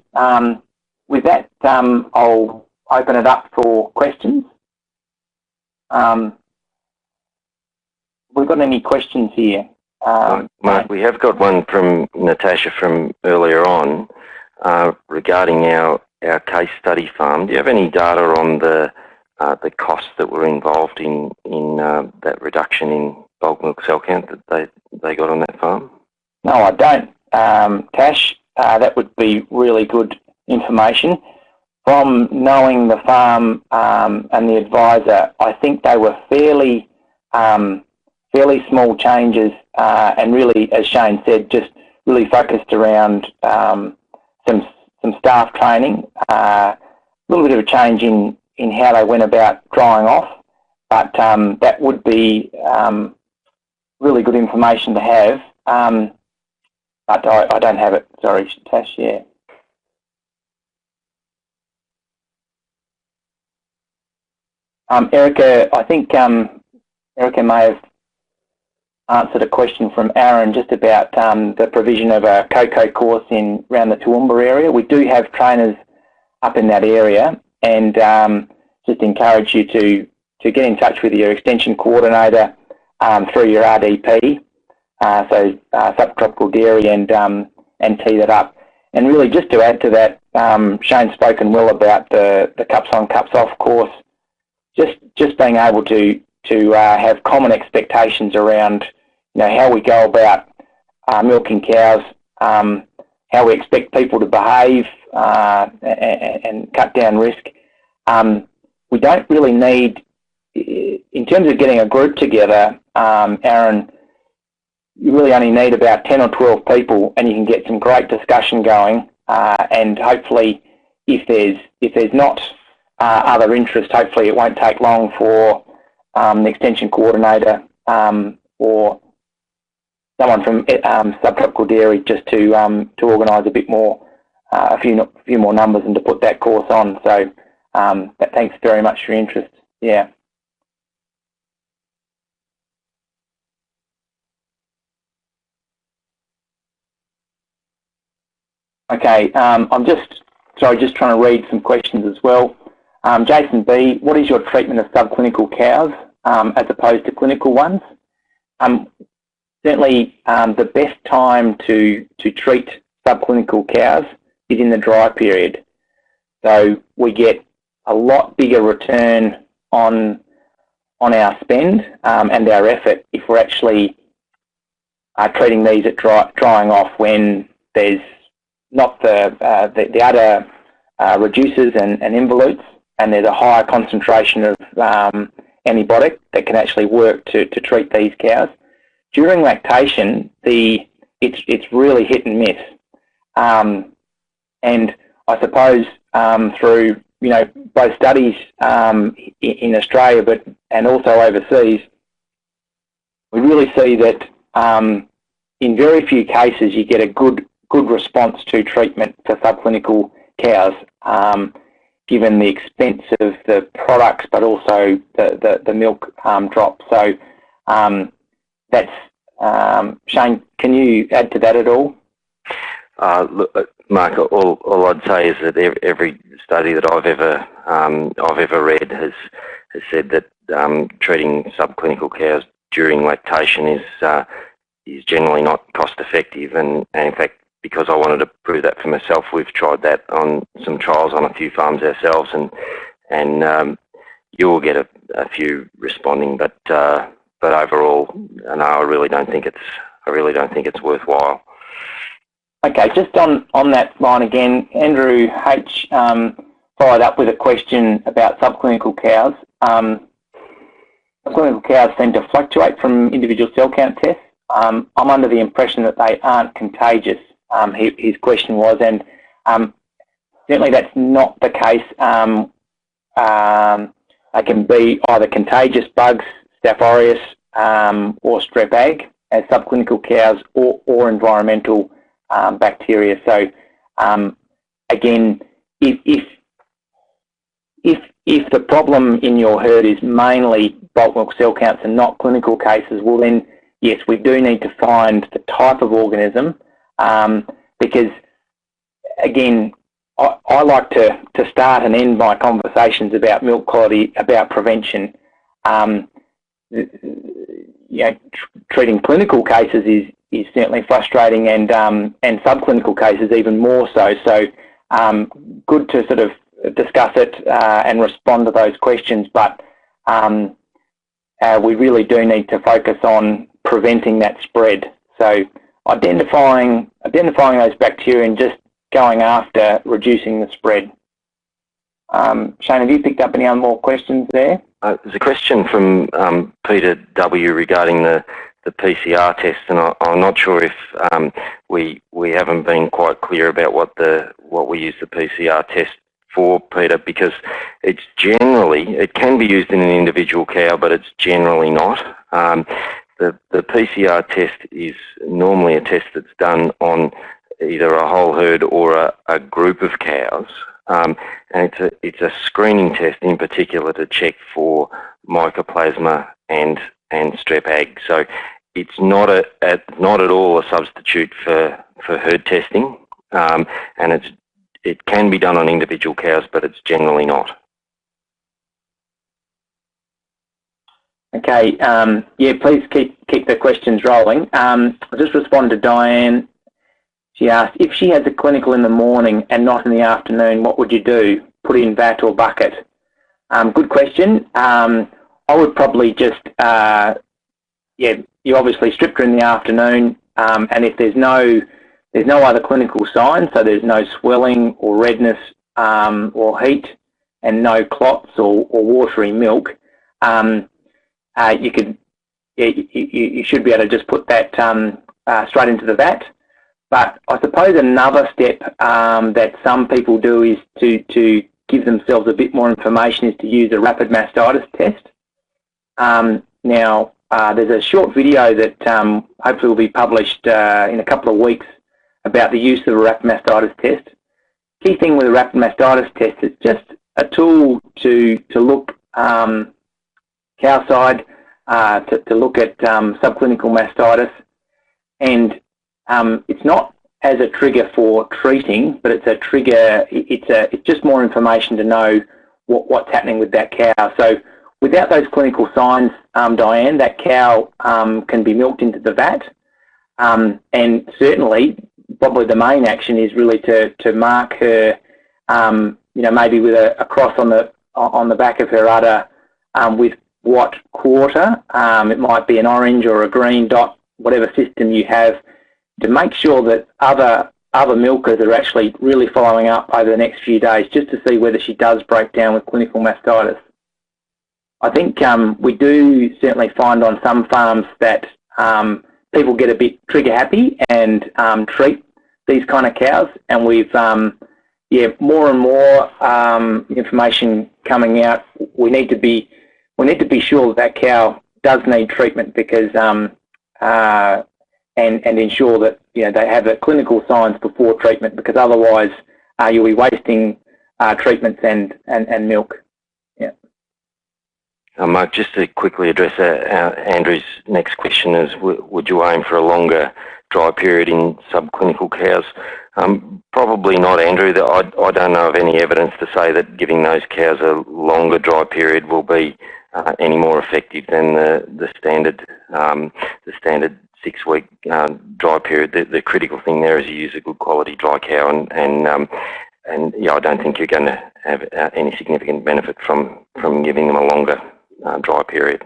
with that, I'll open it up for questions. We've got any questions here? Mark, we have got one from Natasha from earlier on regarding our case study farm. Do you have any data on the costs that were involved in that reduction in bulk milk cell count that they got on that farm? No, I don't, Tash. That would be really good information. From knowing the farm and the advisor, I think they were fairly small changes and really, as Shane said, just really focused around some staff training, a little bit of a change in how they went about drying off, but that would be really good information to have. But I don't have it. Sorry, Tash. Yeah. Erica, I think Erica may have answered a question from Aaron just about the provision of a cocoa course around the Toowoomba area. We do have trainers up in that area, and just encourage you to get in touch with your extension coordinator through your RDP, so subtropical dairy, and tee that up. And really, just to add to that, Shane's spoken well about the cups on, cups off course. Just being able to have common expectations around how we go about milking cows, how we expect people to behave and cut down risk. We don't really need, in terms of getting a group together, Aaron, you really only need about 10 or 12 people, and you can get some great discussion going. And hopefully, if there's not other interest, hopefully it won't take long for the extension coordinator or someone from subtropical dairy just to organise a bit more, a few more numbers, and to put that course on. So thanks very much for your interest. Yeah. Okay, I'm just trying to read some questions as well. Jason B, what is your treatment of subclinical cows as opposed to clinical ones? Certainly, the best time to treat subclinical cows is in the dry period. So we get a lot bigger return on on our spend and our effort if we're actually treating these at drying off when there's not the other reducers and involutes, and there's a higher concentration of antibiotic that can actually work to treat these cows. During lactation, it's really hit and miss, and I suppose through both studies in Australia and also overseas, we really see that in very few cases you get a good response to treatment for subclinical cows, given the expense of the products, but also the milk drop. So that's Shane. Can you add to that at all? Look, Mark, all I'd say is that every study that I've ever read has said that treating subclinical cows during lactation is generally not cost effective, and in fact, because I wanted to prove that for myself, we've tried that on some trials on a few farms ourselves, and you will get a few responding, but overall, no, I really don't think it's worthwhile. Okay, just on that line again, Andrew H followed up with a question about subclinical cows. Subclinical cows seem to fluctuate from individual cell count tests. I'm under the impression that they aren't contagious. His question was, and certainly that's not the case. They can be either contagious bugs, Staph aureus, or strep ag as subclinical cows, or environmental bacteria. So again, if the problem in your herd is mainly bulk milk cell counts and not clinical cases, well then yes, we do need to find the type of organism, because again, I like to start and end my conversations about milk quality, about prevention. Treating clinical cases is certainly frustrating, and subclinical cases even more so. So good to sort of discuss it and respond to those questions, but we really do need to focus on preventing that spread. So identifying those bacteria and just going after reducing the spread. Shane, have you picked up any other more questions there? There's a question from Peter W. regarding the PCR test, and I'm not sure if we haven't been quite clear about what we use the PCR test for, Peter, because it can be used in an individual cow, but it's generally not. The PCR test is normally a test that's done on either a whole herd or a group of cows, and it's a screening test in particular to check for mycoplasma and strep ag. So it's not at all a substitute for herd testing, and it can be done on individual cows, but it's generally not. Okay, yeah, please keep the questions rolling. I'll just respond to Diane. She asked, if she has a clinical in the morning and not in the afternoon, what would you do? Put in vat or bucket? Good question. I would probably just, you obviously stripped her in the afternoon, and if there's no other clinical signs, so there's no swelling or redness or heat, and no clots or watery milk, you should be able to just put that straight into the vat. But I suppose another step that some people do is to give themselves a bit more information is to use a rapid mastitis test. Now, there's a short video that hopefully will be published in a couple of weeks about the use of a rapid mastitis test. Key thing with a rapid mastitis test is just a tool to look cow side, to look at subclinical mastitis, and it's not as a trigger for treating, but it's a trigger. It's just more information to know what's happening with that cow. So without those clinical signs, Diane, that cow can be milked into the vat, and certainly probably the main action is really to mark her, maybe with a cross on the back of her udder, with what quarter. It might be an orange or a green dot, whatever system you have, to make sure that other milkers are actually really following up over the next few days just to see whether she does break down with clinical mastitis. I think we do certainly find on some farms that people get a bit trigger happy and treat these kind of cows, and we've more and more information coming out. We need to be sure that cow does need treatment, because and ensure that they have the clinical signs before treatment, because otherwise you'll be wasting treatments and milk. Yeah. Mark, just to quickly address Andrew's next question is, would you aim for a longer dry period in subclinical cows? Probably not, Andrew. I don't know of any evidence to say that giving those cows a longer dry period will be any more effective than the standard 6-week dry period. The critical thing there is you use a good quality dry cow, and yeah, I don't think you're going to have any significant benefit from giving them a longer dry period.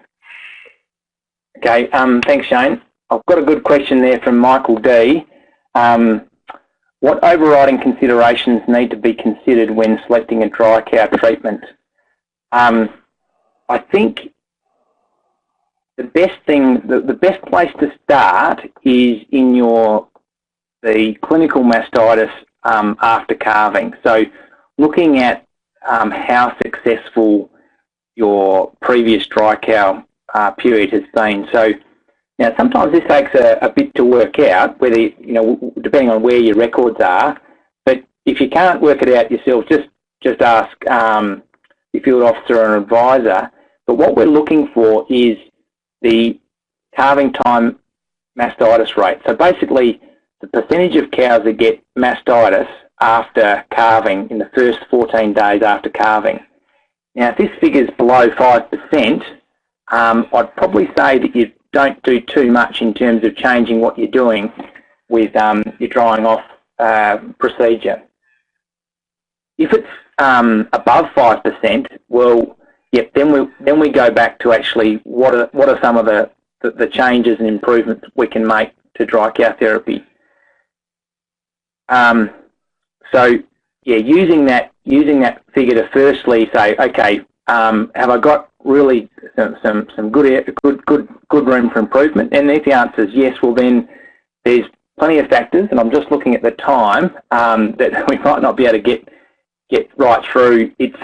Okay, thanks, Shane. I've got a good question there from Michael D. What overriding considerations need to be considered when selecting a dry cow treatment? I think the best thing, the best place to start is in the clinical mastitis after calving. So looking at how successful your previous dry cow period has been. So now sometimes this takes a bit to work out, whether depending on where your records are. But if you can't work it out yourself, just ask your field officer or an advisor. But what we're looking for is the calving time mastitis rate. So basically, the percentage of cows that get mastitis after calving in the first 14 days after calving. Now, if this figure's below 5%, I'd probably say that you don't do too much in terms of changing what you're doing with your drying off procedure. If it's above 5%, well, yep, then we go back to actually what are some of the changes and improvements we can make to dry cow therapy. So yeah, using that figure to firstly say, okay, have I got really some good room for improvement? And if the answer is yes, well then there's plenty of factors, and I'm just looking at the time that we might not be able to get right through. It's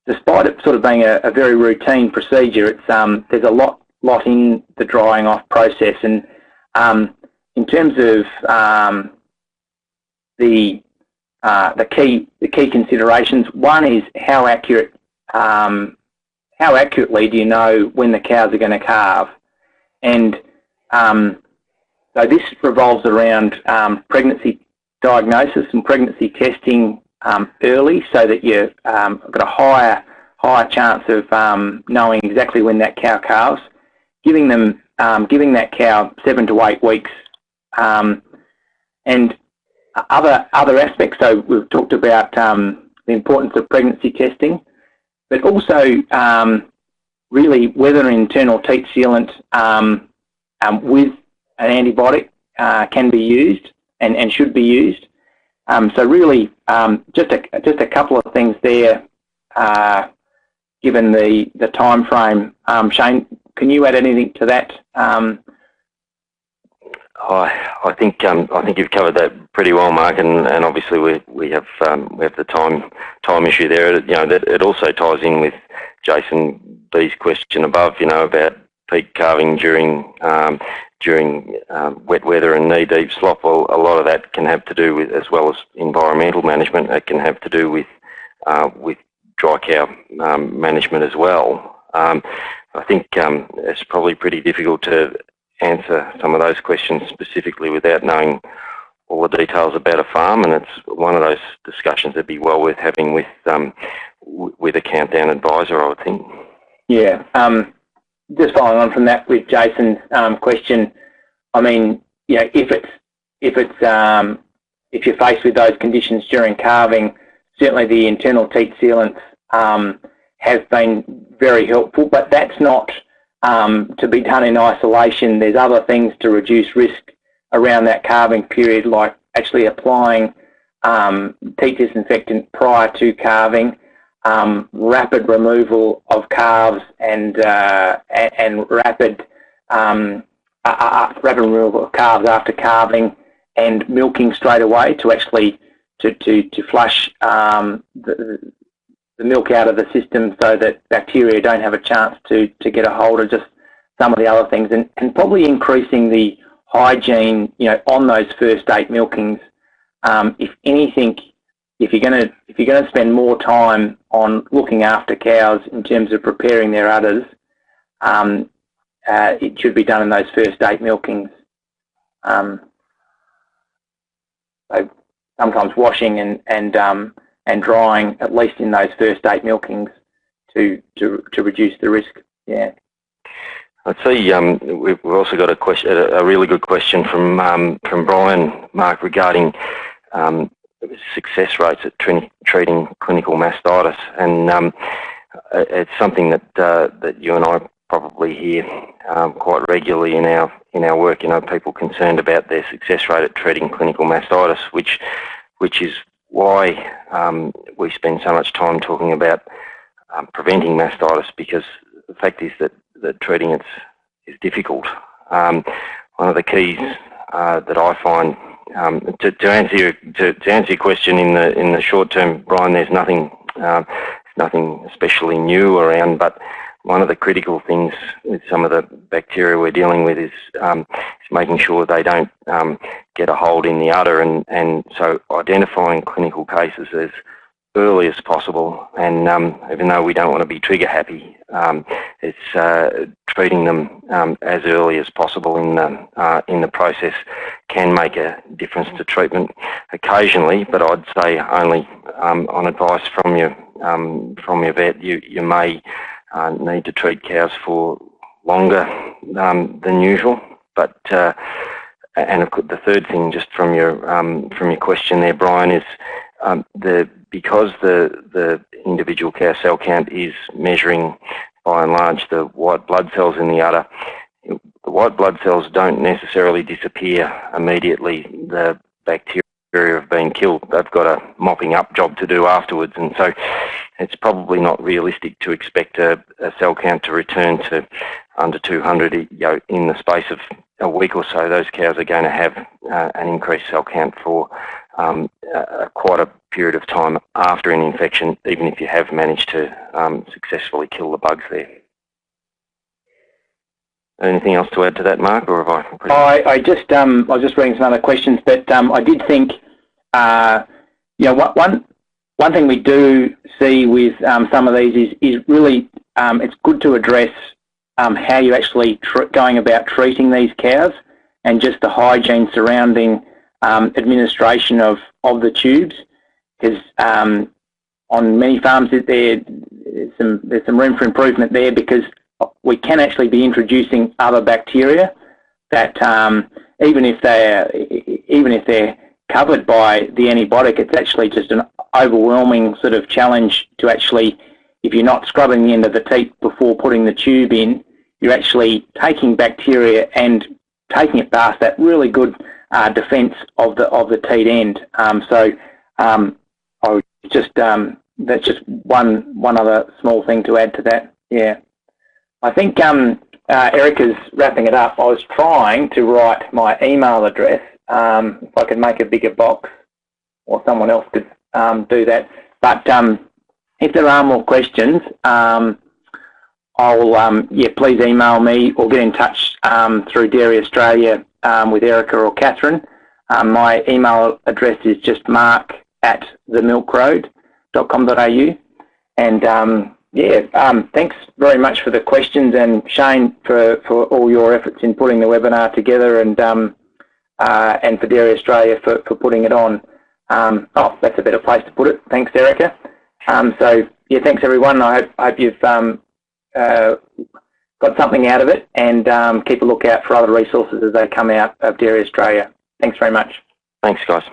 despite it sort of being a very routine procedure, it's there's a lot in the drying off process, and in terms of the key considerations, one is how accurately do you know when the cows are going to calve, and so this revolves around pregnancy diagnosis and pregnancy testing early, so that you've got a higher chance of knowing exactly when that cow calves. Giving that cow 7 to 8 weeks, and other aspects. So we've talked about the importance of pregnancy testing, but also really whether an internal teat sealant with an antibiotic can be used and should be used. So really, just a couple of things there, given the time frame. Shane, can you add anything to that? I think you've covered that pretty well, Mark, and obviously we have the time issue there. That it also ties in with Jason B's question above, about peak calving during wet weather and knee-deep slop. Well, a lot of that can have to do with, as well as environmental management, it can have to do with dry cow management as well. I think it's probably pretty difficult to answer some of those questions specifically without knowing all the details about a farm, and it's one of those discussions that'd be well worth having with a countdown advisor, I would think. Yeah. Just following on from that with Jason's question, I mean, if you're faced with those conditions during calving, certainly the internal teat sealants have been very helpful, but that's not to be done in isolation. There's other things to reduce risk around that calving period, like actually applying teat disinfectant prior to calving, rapid removal of calves, and rapid removal of calves after calving, and milking straight away to actually to flush the milk out of the system so that bacteria don't have a chance to get a hold of just some of the other things, and probably increasing the hygiene, on those first 8 milkings. If anything, if you're going to spend more time on looking after cows in terms of preparing their udders, it should be done in those first 8 milkings. So sometimes washing and drying at least in those first 8 milkings to reduce the risk. Yeah. I'd say we've also got a really good question from Brian, Mark, regarding success rates at treating clinical mastitis, and it's something that you and I probably hear quite regularly in our work. People concerned about their success rate at treating clinical mastitis, which is why we spend so much time talking about preventing mastitis, because the fact is that treating it is difficult. One of the keys that I find to answer your question in the short term, Brian, there's nothing especially new around, but one of the critical things with some of the bacteria we're dealing with is making sure they don't get a hold in the udder, and so identifying clinical cases as early as possible, and even though we don't want to be trigger happy, it's treating them as early as possible in the process can make a difference to treatment occasionally, but I'd say only on advice from your vet. You may need to treat cows for longer than usual, but and the third thing, just from your question there, Brian, is because the individual cow cell count is measuring by and large the white blood cells in the udder. The white blood cells don't necessarily disappear immediately. The bacteria have been killed. They've got a mopping up job to do afterwards, and so it's probably not realistic to expect a cell count to return to under 200 in the space of a week or so. Those cows are going to have an increased cell count for quite a period of time after an infection, even if you have managed to successfully kill the bugs there. Anything else to add to that, Mark, or have I? I was just reading some other questions, but I did think, one thing we do see with some of these is really it's good to address how you actually going about treating these cows, and just the hygiene surrounding administration of the tubes, because on many farms there's some room for improvement there, because we can actually be introducing other bacteria that even if they're covered by the antibiotic, it's actually just an overwhelming sort of challenge to actually, if you're not scrubbing the end of the teat before putting the tube in, you're actually taking bacteria and taking it past that really good defence of the teat end. So I would just that's just one other small thing to add to that. Yeah, I think Erica's wrapping it up. I was trying to write my email address. If I could make a bigger box, or someone else could do that. But if there are more questions, please email me or get in touch through Dairy Australia with Erica or Catherine. My email address is just mark@themilkroad.com.au. And thanks very much for the questions, and Shane for all your efforts in putting the webinar together, and for Dairy Australia for putting it on. That's a better place to put it. Thanks, Erica. Thanks everyone. I hope you've got something out of it, and keep a lookout for other resources as they come out of Dairy Australia. Thanks very much. Thanks, guys.